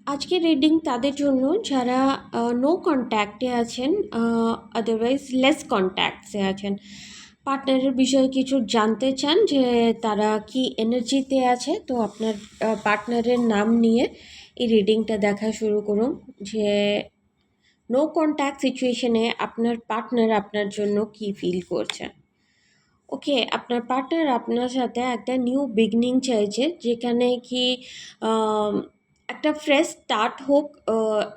আজকের রিডিং তাদের জন্য যারা নো কন্ট্যাক্টে আছেন, আদারওয়াইজ লেস কন্ট্যাক্টসে আছেন। পার্টনারের বিষয়ে কিছু জানতে চান যে তারা কি এনার্জিতে আছে, তো আপনার পার্টনারের নাম নিয়ে এই রিডিংটা দেখা শুরু করুন যে নো কন্ট্যাক্ট সিচুয়েশনে আপনার পার্টনার আপনার জন্য কি ফিল করছে। ওকে, আপনার পার্টনার আপনার সাথে একটা নিউ বিগনিং চাইছে, যেখানে কি আম, একটা ফ্রেশ স্টার্ট হোক,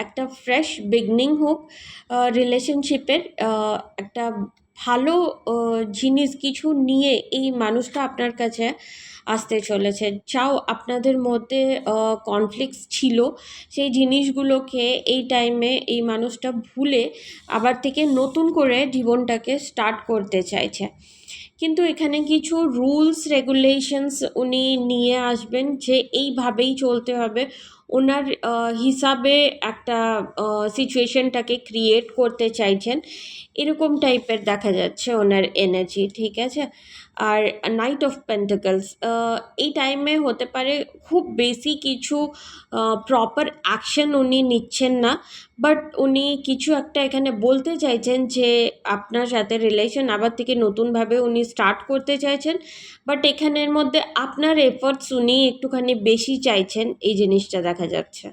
একটা ফ্রেশ বিগনিং হোক রিলেশনশিপের। একটা ভালো জিনিস কিছু নিয়ে এই মানুষটা আপনার কাছে আসতে চলেছে। চাও আপনাদের মধ্যে কনফ্লিক্টস ছিল, সেই জিনিসগুলোকে এই টাইমে এই মানুষটা ভুলে আবার থেকে নতুন করে জীবনটাকে স্টার্ট করতে চাইছে। কিন্তু এখানে কিছু রুলস রেগুলেশনস উনি নিয়ে আসবেন যে এইভাবেই চলতে হবে। ওনার হিসাবে একটা সিচুয়েশনটাকে ক্রিয়েট করতে চাইছেন, এরকম টাইপের দেখা যাচ্ছে ওনার এনার্জি। ঠিক আছে। আর নাইট অফ পেন্টাকলস এই টাইমে হতে পারে খুব বেশি কিছু প্রপার অ্যাকশন উনি নিচ্ছেন না, বাট উনি কিছু একটা এখানে বলতে চাইছেন যে আপনার সাথে রিলেশন আবার থেকে নতুনভাবে উনি স্টার্ট করতে চাইছেন। বাট এখানের মধ্যে আপনার এফর্টস উনি একটুখানি বেশি চাইছেন, এই জিনিসটা দেখা যাচ্ছে।